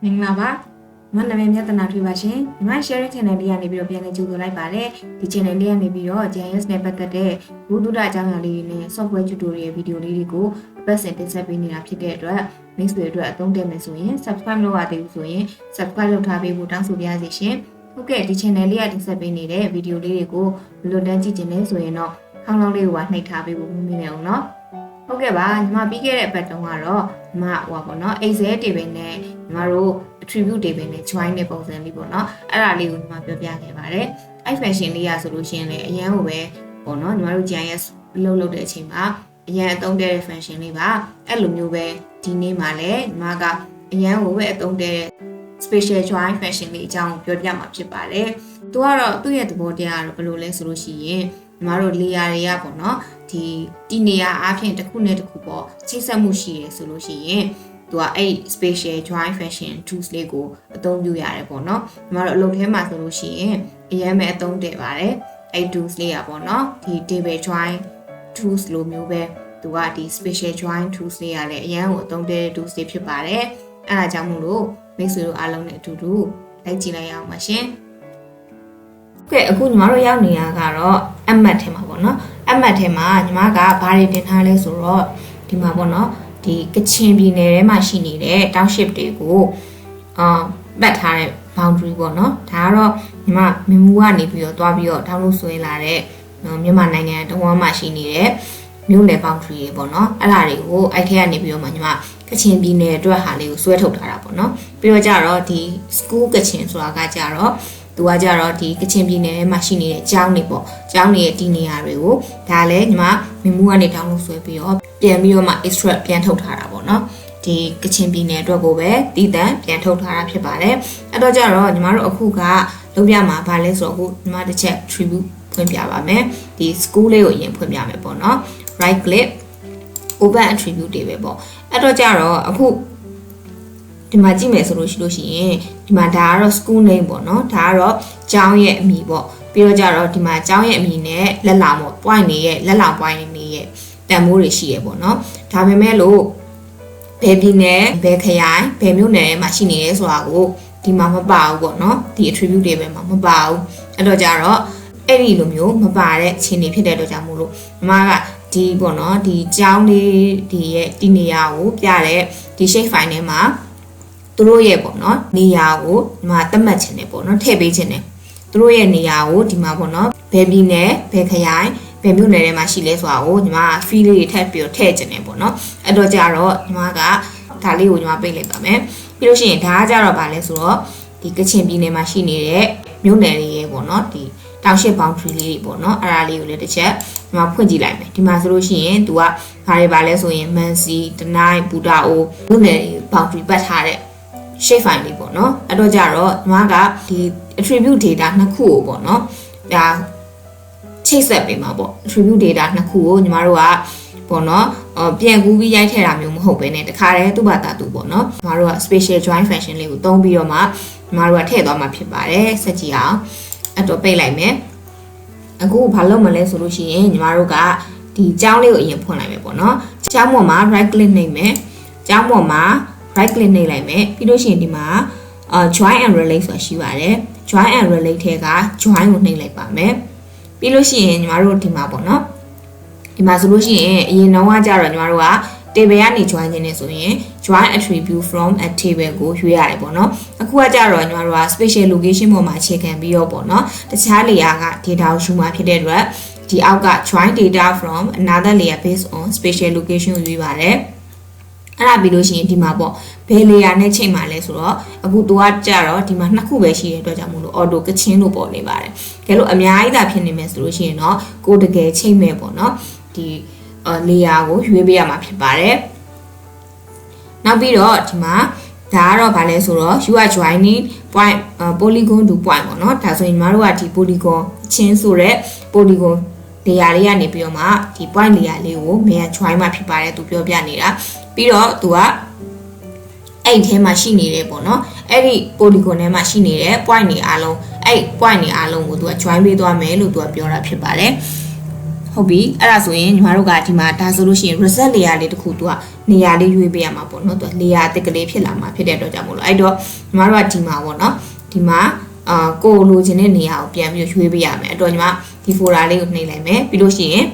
မင်္ဂလာပါမနမည်မြတ်တနာထွေးပါရှင်ဒီမှာ sharing channel လေးကနေပြီးတော့ပြန်လည်ကြိုဆိုလိုက်ပါတယ်ဒီ channel လေးကနေပြီးတော့ ArcGIS နဲ့ပတ်သက်တဲ့ဘုဒ္ဓအကြောင်းအရာလေးတွေနဲ့ software tutorial ဗီဒီယိုလေးတွေကိုအပတ်စဉ်တင်ဆက်ပေးနေတာဖြစ်တဲ့အတွက် mix တွေအတွက်အသုံးတည့်မယ်ဆိုရင် subscribe လုပ်ရသေးဘူးဆိုရင် subscribe လုပ်ထားပေးဖို့တောင်းဆိုပါရစေရှင်ဟုတ်ကဲ့ဒီ channel လေးကတင်ဆက်ပေးနေတဲ့ဗီဒီယိုလေးတွေကိုဘယ်လိုတန်းကြည့်နေလဲဆိုရင်တော့ခေါင်းလောင်းလေးကိုပါနှိပ်ထားပေးဖို့မမေ့နဲ့အောင်နော်ဟုတ်ကဲ့ပါညီမပြီးခဲ့တဲ့အပတ်တုန်းကတော့ညီမဟိုပါပေါ့နော် Excel table နဲ့ညီမတို့ attribute table နဲ့ join တဲ့ပုံစံလေးပေါ့နော်အဲ့ဒါလေးကိုညီမပြောပြခဲ့ပါတယ်အဲ့ function လေးရဆိုလို့ရှိရင်လည်းအရန်ကိုပဲပေါ့နော်ညီမတို့ GIS လုပ်တဲ့အချိန်မှာအရန်အသုံးတဲ့ function လေးပါအဲ့လိုမျိုးပဲဒီနေ့မှာလည်းညီမကအရန်ကိုပဲအသုံးတဲ့ Spatial join function လေးအကြောင်းပြောပြမှာဖြစ်ပါတယ်သူကတော့သူ့ရဲ့သဘောတရားကတော့ဘယ်လိုလဲဆိုလို့ရှိရင်ညီမတို့ layer တွေကပေါ့နော်ဒီနေရာအားဖြင့်တစ်ခုနဲ့တစ်ခုပေါ့ချိတ်ဆက်မှုရှိရဆိုလို့ရှိရင်သူကအဲ့ spatial join function tools လေးကိုအသုံးပြုရတယ်ပေါ့နော်ညီမတို့အလုပ်ထဲမှာဆိုလို့ရှိရင်အရင်ပဲအသုံးတည်ပါတယ်အဲ့ tools လေးอ่ะပေါ့နော်ဒီ table join tools လိုမျိုးပဲသူကဒီ spatial join tools လေးရလည်းအရင်ကိုအသုံးတည်တဲ့ tools လေးဖြစ်ပါတယ်အဲ့ဒါကြောင့်မို့လို့မိတ်ဆွေတို့အားလုံးနဲ့အတူတူလိုက်ကြည့်လိုက်ရအောင်ပါရှင်ကဲအခုညီမတို့ရောက်နေတာကတော့ ArcMap ထဲမှာပေါ့နော် ArcMap ထဲမှာညီမကဘာတွေတင်ထားလဲဆိုတော့ဒီမှာပေါ့နော်ဒီကချင်ပြည်နယ်ထဲမှာရှိနေတဲ့ township တွေကိုပတ်ထားတဲ့ boundary ပေါ့နော်ဒါကတော့ညီမမင်မူကနေပြီးတော့တွားပြီးတော့ download ဆွဲလာတဲ့မြန်မာနိုင်ငံတဝန်းမှာရှိနေတဲ့မြို့နယ် boundary တွေပေါ့နော်အဲ့ဒါတွေကိုအဲ့ထဲကနေပြီးတော့မှညီမကချင်ပြည်နယ်အတွက်ဟာလေးကိုဆွဲထုတ်ထားတာပေါ့နော်ပြီးတော့ကြတော့ဒီ school ကချင်ဆိုတာကကြတော့သူကကြတော့ဒီကချင်ပြည်နယ်ထဲမှာရှိနေတဲ့ကျောင်းတွေပေါ့ကျောင်းတွေရဲ့ဒီနေရာတွေကိုဒါလည်းညီမမင်မူကနေ download ဆွဲပြီးတော့ပြန်ပြီးတော့မှ extract ပြန်ထုတ်ထားတာပေါ့နော်ဒီကချင်ပြည်နယ်အတွက်ကိုပဲတည်တံ့ပြန်ထုတ်ထားတာဖြစ်ပါတယ်အဲ့တော့ကြတော့ညီမတို့အခုကလုပ်ပြမှာဗာလဲဆိုတော့အခုညီမတစ်ချက် attribute ဖွင့်ပြပါမယ်ဒီ school လေးကိုအရင်ဖွင့်ပြမယ်ပေါ့နော် right click open attribute တွေပဲပေါ့အဲ့တော့ကြတော့အခုဒီမှာကြည့်မယ်ဆိုလို့ရှိရင်ဒီမှာဒါကတော့ school name ပေါ့နော်ဒါကတော့ကျောင်းရဲ့အမည်ပေါ့ပြီးတော့ကြတော့ဒီမှာကျောင်းရဲ့အမည်နဲ့လက်လောင်ပေါ့ point တွေရဲ့လက်လောင် point တွေရဲ့တန်ဖိုးတွေရှိရပေါ့နော်ဒါပေမဲ့လို့ဘယ်ပြည်နယ်ဘယ်ခရိုင်ဘယ်မြို့နယ်မှာရှိနေလဲဆိုတာကိုဒီမှာမပါဘူးပေါ့နော်ဒီ attribute တွေပဲမှာမပါဘူးအဲ့တော့ကြတော့အဲ့ဒီလိုမျိုးမပါတဲ့အခြေအနေဖြစ်တဲ့အတွက်ကြောင့်မို့လို့ညီမကဒီပေါ့နော်ဒီကျောင်းလေးဒီရဲ့ဒီနေရာကိုပြတဲ့ဒီ shape file ထဲမှာသူတို့ရဲ့ပေါ့နော်နေရာကိုဒီမှာသတ်မှတ်ခြင်းနဲ့ပေါ့နော်ထည့်ပေးခြင်းနဲ့သူတို့ရဲ့နေရာကိုဒီမှာပေါ့နော်ဘယ်ပြည်နယ်ဘယ်ခရိုင်ဘယ်မြို့နယ်ထဲမှာရှိလဲဆိုတာကိုညီမ feel လေးတွေထပ်ပြီးတော့ထည့်ခြင်းနဲ့ပေါ့နော်အဲ့တော့ကြတော့ညီမကဒါလေးကိုညီမပိတ်လိုက်ပါမယ်ပြီးလို့ရှိရင်ဒါကကြတော့ဗာလဲဆိုတော့ဒီကချင်ပြည်နယ်မှာရှိနေတဲ့မြို့နယ်တွေရဲ့ပေါ့နော်ဒီtownship boundary လေးတွေပေါ့နော်အဲ့ဒါလေးကိုလည်းတစ်ချက်ညီမဖွင့်ကြည့်လိုက်မယ်ဒီမှာဆိုလို့ရှိရင်သူကဘာတွေပါလဲဆိုရင်မန်စီတနိုင်းဘူတာအိုမြို့နယ် boundary ပတ်ထားတဲ့shape file လေးပေါ့နော်အဲ့တော့ကြတော့ညီမကဒီ attribute data နှစ်ခုကိုပေါ့နော်ဒါချိတ်ဆက်ပေးမှာပေါ့ attribute data နှစ်ခုကိုညီမတို့ကပေါ့နော်ပြန်ကူးပြီးရိုက်ထည့်တာမျိုးမဟုတ်ဘဲနဲ့တခါတည်းသူ့ဘာသာသူပေါ့နော်ညီမတို့က spatial join function လေးကိုသုံးပြီးတော့မှညီမတို့ကထည့်သွားမှာဖြစ်ပါတယ်ဆက်ကြည့်အောင်အဲ့တော့ပိတ်လိုက်မယ်အခုဘာလုပ်မလဲဆိုလို့ရှိရင်ညီမတို့ကဒီကျောင်းလေးကိုအရင်ဖွင့်လိုက်မယ်ပေါ့နော်ကျောင်းပေါ်မှာ right click နှိပ်မယ်ကျောင်းပေါ်မှာright click နှိပ်လိုက်မယ်ပြီးလို့ရှိရင်ဒီမှာjoin and relate ဆိုတာရှိပါတယ် join and relate ထဲက join ကိုနှိပ်လိုက်ပါမယ်ပြီးလို့ရှိရင်ညီမတို့ဒီမှာပေါ့နော်ဒီမှာဆိုလို့ရှိရင်အရင်တော့ကြတော့ညီမတို့က table ကနေ join ခြင်းနဲ့ဆိုရင် join attribute from a table ကိုရွေးရတယ်ပေါ့နော်အခုကကြတော့ညီမတို့က spatial location ပေါ်မှာအခြေခံပြီးတော့ပေါ့နော်တခြား layer က data ကိုယူမှာဖြစ်တဲ့အတွက်ဒီအောက်က join data from another layer based on spatial location ကိုရွေးပါတယ်အဲ့ဒါပြီးလို့ရှိရင်ဒီမှာပေါ့ဘယ် layer နဲ့ချိန်မှာလဲဆိုတော့အခုတော့ကြတော့ဒီမှာနှစ်ခုပဲရှိတဲ့အတွက်ကြောင့်မို့လို့ auto ကချင်းလို့ပေါ်နေပါတယ်ကဲလို့အများကြီးသာဖြစ်နေမယ်ဆိုလို့ရှိရင်တော့ကိုတကယ်ချိန်မယ်ပေါ့နော်ဒီlayer ကိုရွေးပေးရမှာဖြစ်ပါတယ်နောက်ပြီးတော့ဒီမှာဒါကတော့ဗာလဲဆိုတော့ you are joining point polygon to point ပေါ့နော်ဒါဆိုရင်ညီမတို့ကဒီ polygon ချင်းဆိုတဲ့ polygon layer လေးကနေပြီးတော့မှဒီ point layer လေးကိုမြန် join မှာဖြစ်ပါတယ်သူပြောပြနေတာပြီးတော့သူကအဲ့ထဲမှာရှိနေတယ်ပေါ့နော်အဲ့ဒီ polygon ထဲမှာရှိနေတဲ့ point တွေအားလုံးအဲ့ point တွေအားလုံးကိုသူက join ပေးသွားမယ်လို့သူကပြောတာဖြစ်ပါတယ် ဟုတ်ပြီအဲ့ဒါဆိုရင်ညီမတို့ကဒီမှာဒါဆိုလို့ရှိရင် result layer လေးတစ်ခုသူကနေရာလေးရွေးပေးရမှာပေါ့နော်သူ layer အသစ်ကလေးဖြစ်လာမှာဖြစ်တဲ့အတွက်ကြောင့်မို့လို့အဲ့တော့ညီမတို့ကဒီမှာပေါ့နော်ဒီမှာကိုလိုချင်တဲ့နေရာကိုပြန်ပြီးရွေးပေးရမယ်အဲ့တော့ညီမဒီ folder လေးကိုနှိပ်လိုက်မယ်ပြီးလို့ရှိရင်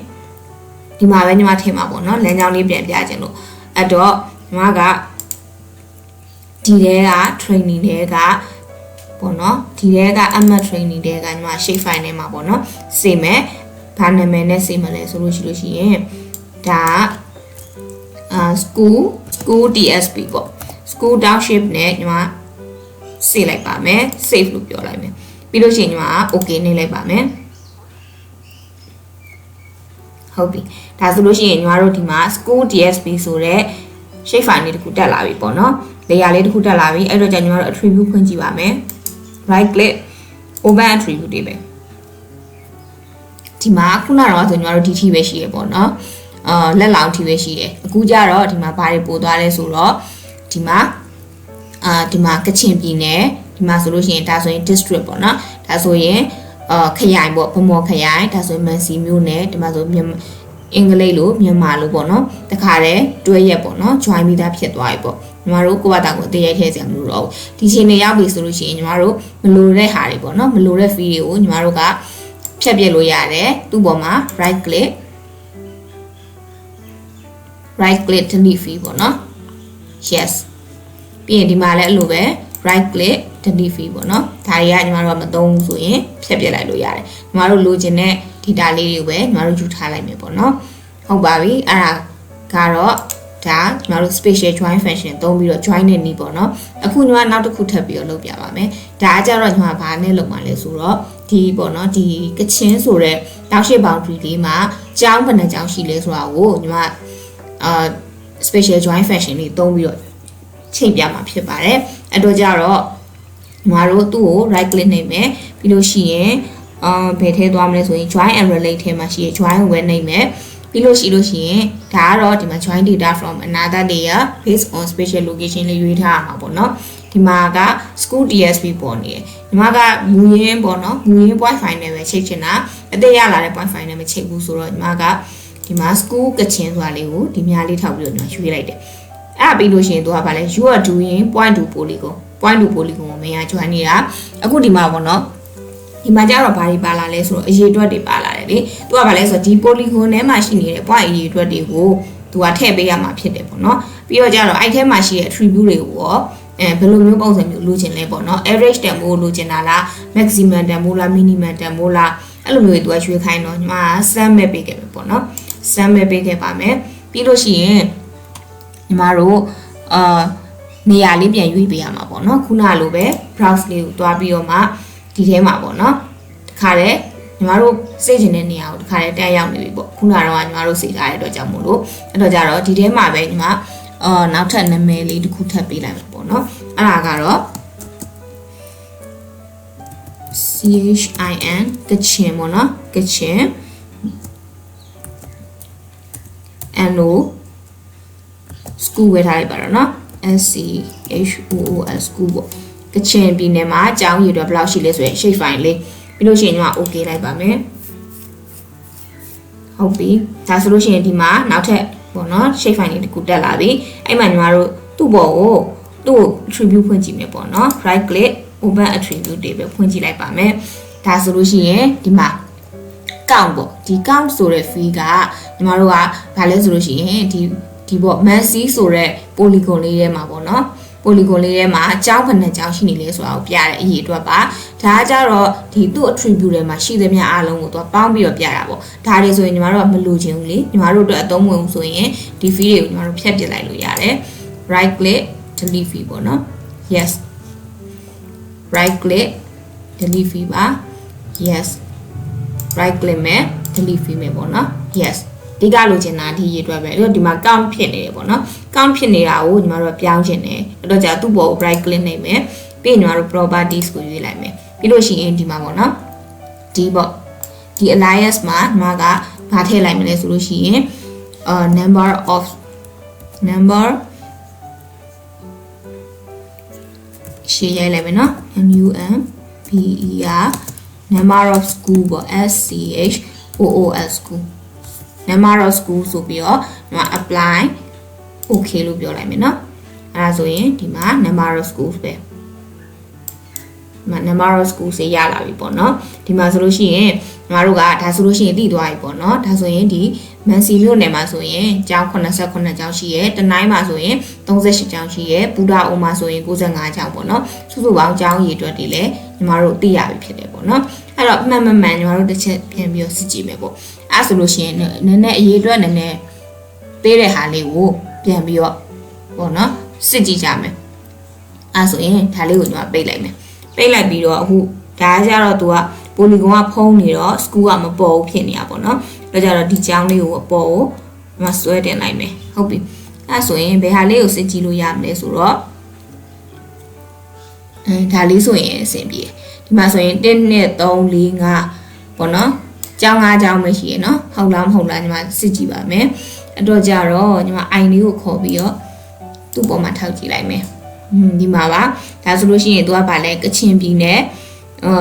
ဒီမှာပဲညီမထည့်မှာပေါ့နော်လမ်းကြောင်းလေးပြန်ပြခြင်းလို့အဲ့တော့ညီမကဒီထဲက training တွေကပေါ့နော်ဒီထဲက ArcMap training တွေကညီမ shape file နဲ့မှာပေါ့နော်စေမယ်ဘာနာမည်နဲ့စေမလဲဆိုလို့ရှိရင်ဒါschool DSP ပေါ့ school township နဲ့ညီမစေလိုက်ပါမယ် save လို့ပြောလိုက်မယ်ပြီးလို့ရှိရင်ညီမ okay နှိပ်လိုက်ပါမယ်ဟုတ်ပြီဒါဆိုလို့ရှိရင်ညီမတို့ဒီမှာ school DSP ဆိုတဲ့ shape file လေးတစ်ခုတက်လာပြီပေါ့နော် layer လေးတစ်ခုတက်လာပြီအဲ့တော့じゃညီမတို့ attribute ဖွင့်ကြည့်ပါမယ် right click open attribute တွေပဲဒီမှာခုနကတော့ဆိုညီမတို့ဒီထိပဲရှိရပေါ့နော်လက်လောင်ထိပဲရှိတယ်အခုကျတော့ဒီမှာဘာတွေပို့သွားလဲဆိုတော့ဒီမှာကချင်ပြည်နယ်ဒီမှာဆိုလို့ရှိရင်ဒါဆိုရင် district ပေါ့နော်ဒါဆိုရင်ခရိုင်ပေါ့ဗမော်ခရိုင်ဒါဆိုရင်မန်စီမြို့နယ်ဒီမှာဆိုအင်္ဂလိပ်လိုမြန်မာလိုပေါ့နော်တခါတည်းတွဲရက်ပေါ့နော် join ပြီးသားဖြစ်သွားပြီပေါ့ညီမတို့ကိုယ့်ဘာသာကိုတည့်ရိုက်ထည့်စရာမလိုတော့ဘူးဒီချိန်နေရောက်ပြီဆိုလို့ရှိရင်ညီမတို့မလိုတဲ့ဟာတွေပေါ့နော်မလိုတဲ့ fee တွေကိုညီမတို့ကဖြတ်ပြလို့ရတယ်သူ့ပေါ်မှာ right click delete fee ပေါ့နော် yes ပြီးရင်ဒီမှာလည်းအဲ့လိုပဲ right click delete fee ပေါ့နော်ဒါတွေကညီမတို့ကမသုံးဘူးဆိုရင်ဖြတ်ပြလိုက်လို့ရတယ်ညီမတို့လိုချင်တဲ့ data လေးတွေပဲညီမတို့ယူထားလိုက်မယ်ပေါ့နော်ဟုတ်ပါပြီအဲ့ဒါကတော့ဒါညီမတို့ spatial join function သုံးပြီးတော့ join တဲ့နည်းပေါ့နော်အခုညီမနောက်တစ်ခုထပ်ပြီးတော့လုပ်ပြပါမယ်ဒါကကြတော့ညီမဘာနဲ့လုပ်မှာလဲဆိုတော့ဒီပေါ့နော်ဒီကချင်းဆိုတဲ့တောက်ရှိ boundary လေးမှာကြောင်းဘယ်နှကြောင်းရှိလဲဆိုတာကိုညီမspatial join function လေးသုံးပြီးတော့ချိန်ပြမှာဖြစ်ပါတယ်အဲ့တော့ကြတော့ညီမတို့သူ့ကို right click နှိပ်မယ်ပြီးလို့ရှိရင်ဘယ်ထဲသွားမလဲဆိုရင် join and relate ထဲမှာရှိရ join ကိုပဲနှိပ်မယ်ပြီးလို့ရှိရင်ဒါကတော့ဒီမှာ join data from another layer based on spatial location လေးရွေးထားရမှာပေါ့နော်ဒီမှာက school DSP ပေါ်နေတယ်ဒီမှာကမူရင်းပေါ့နော်မူရင်း point file နဲ့ပဲချိန်ချင်တာအသေးရလာတဲ့ point file နဲ့မချိန်ဘူးဆိုတော့ဒီမှာကဒီမှာ school ကချင်ဆိုတာလေးကိုဒီများလေးထောက်ပြီးတော့ရွှေ့လိုက်တယ်အဲ့ဒါပြီးလို့ရှိရင်သူကဗာလဲ you are doing point to polygon ကိုမင်းက join နေတာအခုဒီမှာပေါ့နော်ဒီမှာကျတော့ဘာတွေပါလာလဲဆိုတော့အရေးအတွက်တွေပါလာတယ်လေသူကဗာလဲဆိုတော့ဒီ polygon ထဲမှာရှိနေတဲ့ point အရေးအတွက်တွေကိုသူကထည့်ပေးရမှာဖြစ်တယ်ပေါ့နော်ပြီးတော့ကျတော့အဲ့ထဲမှာရှိတဲ့ attribute တွေကိုရောဘယ်လိုမျိုးပုံစံမျိုးလိုချင်လဲပေါ့နော် average တန်ဖိုးလိုချင်တာလား maximum တန်ဖိုးလား minimum တန်ဖိုးလားအဲ့လိုမျိုးတွေသူကရွှေ့ခိုင်းတော့ညီမ sum မဲ့ပေးခဲ့မယ်ပေါ့နော် sum မဲ့ပေးခဲ့ပါမယ်ပြီးလို့ရှိရင်ညီမတို့နေရာလေးပြန်ရွေးပေးရမှာပေါ့နော်ခုနလိုပဲ browse လေးကိုတွားပြီးတော့မှဒီထဲမှာပေါ့နော်တခါတည်းညီမတို့စေ့ချင်တဲ့နေရာကိုတခါတည်းတက်ရောက်နေပြီပေါ့ခုနကတော့ညီမတို့စေ့ထားတဲ့အတွက်ကြောင့်မို့လို့အဲ့တော့ကြတော့ဒီထဲမှာပဲညီမနောက်ထပ်နာမည်လေးတစ်ခုထပ်ပေးလိုက်မှာပေါ့နော်အဲ့ဒါကတော့ CHIN ကချင်ပေါ့နော်ကချင် NO school ဝယ်ထားလိုက်ပါတော့နော် SCHOOL school ပေါ့ကချင်ပြည်နယ်မှာအကြောင်းရည်တော့ဘယ်လောက်ရှိလဲဆိုရင် shape file လေးပြီးလို့ရှိရင်ညီမ okay လိုက်ပါမယ်ဟုတ်ပြီဒါဆိုလို့ရှိရင်ဒီမှာနောက်ထပ်ပေါ့နော် shape file လေးတစ်ခုတက်လာပြီအဲ့မှာညီမတို့သူ့ပေါ်ကိုသူ့ attribute ဖွင့်ကြည့်မယ်ပေါ့နော် right click open attribute တွေပဲဖွင့်ကြည့်လိုက်ပါမယ်ဒါဆိုလို့ရှိရင်ဒီမှာ count ပေါ့ဒီ count ဆိုတဲ့ fee ကညီမတို့ကဘာလဲဆိုလို့ရှိရင်ဒီပေါ့ massy ဆိုတဲ့ polygon လေးထဲမှာပေါ့နော် polygon လေးထဲမှာအကြောင်းဘယ်နှကြောင်းရှိနေလဲဆိုတာကိုပြတဲ့အရေးအတွက်ပါဒါကကြတော့ဒီသူ့ attribute တွေမှာရှိသမျှအားလုံးကိုသူကပေါင်းပြီးတော့ပြတာပေါ့ဒါတွေဆိုရင်ညီမတို့ကမလိုချင်ဘူးလေညီမတို့အတွက်အသုံးဝင်ဘူးဆိုရင်ဒီ fee တွေကိုညီမတို့ဖြတ်ပစ်လိုက်လို့ရတယ် right click delete fee ပေါ့နော် yes right click delete fee ပါ yes right click မဲ့ delete fee မဲ့ပေါ့နော် yes ဒီကလိုချင်တာဒီရေးအတွက်ပဲအဲ့တော့ဒီမှာ count ဖြစ်နေတယ်ပေါ့နော် count ဖြစ်နေတာကိုညီမတို့ပြောင်းချင်တယ်အဲ့တော့じゃသူ့ပေါ်ကို right click နှိပ်မယ်ပြီးရင်ညီမတို့ properties ကိုရွေးလိုက်မယ်ပြီးလို့ရှိရင်ဒီမှာပေါ့နော်ဒီပေါ့ဒီ alias မှာညီမကဘာထည့်လိုက်မလဲဆိုလို့ရှိရင်number ရှင်းရိုက်လိုက်မယ်နော် number of school ပေါ့ SCHOOL school number of schools ဆိုပြီးတော့ဒီမှာ apply okay လို့ပြောလိုက်မယ်เนาะအဲ့ဒါဆိုရင်ဒီမှာ number of schools ပဲnumber of schools ရလာပြီပေါ့နော်ဒီမှာဆိုလို့ရှိရင်ညီမတို့ကဒါဆိုလို့ရှိရင်တည်သွားပြီပေါ့နော်ဒါဆိုရင်ဒီမန်စီမြို့နယ်မှာဆိုရင်ကျောင်း89ကျောင်းရှိရဲတနိုင်းမှာဆိုရင်38ကျောင်းရှိရဲဘူတာအိုမှာဆိုရင်95ကျောင်းပေါ့နော်စုစုပေါင်းကျောင်းရေအတွက်တွေလည်းညီမတို့သိရပြီဖြစ်တယ်ပေါ့နော်အဲ့တော့မှန်ညီမတို့တစ်ချက်ပြန်ပြီးတော့စစ်ကြည့်မယ်ပေါ့အဲ့ဆိုလို့ရှိရင်နည်းနည်းအရေးအတွက်နည်းနည်းပေးတဲ့ဟာလေးကိုပြန်ပြီးတော့ပေါ့နော်စစ်ကြည့်ကြမယ်အဲ့ဆိုရင်ဒါလေးကိုညီမပိတ်လိုက်မယ်ပိတ်လိုက်ပြီးတော့အခုဒါကြတော့သူကပိုလီဂွန်ကဖုံးနေတော့ school ကမပေါ်ဘူးဖြစ်နေတာပေါ့နော်ဒါကြတော့ဒီကျောင်းလေးကိုအပေါ်ကိုမဆွဲတင်လိုက်မယ်ဟုတ်ပြီအဲ့ဆိုရင်ဘယ်ဟာလေးကိုစစ်ကြည့်လို့ရမလဲဆိုတော့ဒါလေးဆိုရင်အဆင်ပြေဒီမှာဆိုရင်1 2 3 4 5ပေါ့နော်ကျောင်း5ကျောင်းပဲရှိရနော်ဟုတ်လားမဟုတ်လားညီမစစ်ကြည့်ပါမယ်အဲ့တော့ကြတော့ညီမ IN လေးကိုခေါ်ပြီးတော့သူ့ပေါ်မှာထောက်ကြည့်လိုက်မယ်ဒီမှာပါဒါဆိုလို့ရှိရင်သူကဗာလဲကချင်ပြည်နယ်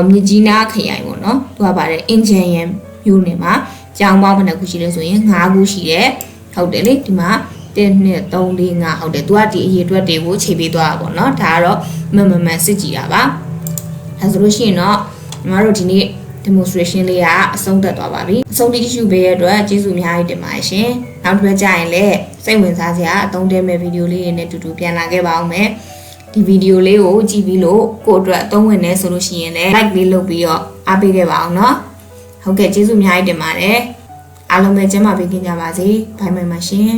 မြစ်ကြီးနားခရိုင်ပေါ့နော်သူကဗာလဲအင်ဂျင်ယန်မြို့နယ်မှာကျောင်းပေါင်းဘယ်နှခုရှိလဲဆိုရင်5ခုရှိတယ်ဟုတ်တယ်လေဒီမှာ1 2 3 4 5ဟုတ်တယ်သူကဒီအရေးအတွက်တွေကိုချိန်ပေးသွားတာပေါ့နော်ဒါကတော့မှန်စစ်ကြည့်တာပါဒါဆိုလို့ရှိရင်တော့ညီမတို့ဒီနေ့ demonstration လေးကအဆုံးသတ်သွားပါပြီအဆုံးတိတိကျကျပေးရတဲ့အတွက်ကျေးဇူးအများကြီးတင်ပါတယ်ရှင်နောက်တစ်ပတ်ကျရင်လည်းစိတ်ဝင်စားစရာအသုံးတည့်မဲ့ဗီဒီယိုလေးတွေနဲ့တူတူပြန်လာခဲ့ပါအောင်မယ်ဒီဗီဒီယိုလေးကိုကြည့်ပြီးလို့ကိုယ့်အတွက်အသုံးဝင်နေဆိုလို့ရှိရင်လည်း like လေးလုပ်ပြီးတော့အားပေးခဲ့ပါအောင်နော်ဟုတ်ကဲ့ကျေးဇူးအများကြီးတင်ပါတယ်အားလုံးပဲကျန်းမာပေးကြပါစေဘိုင်မိုင်ပါရှင်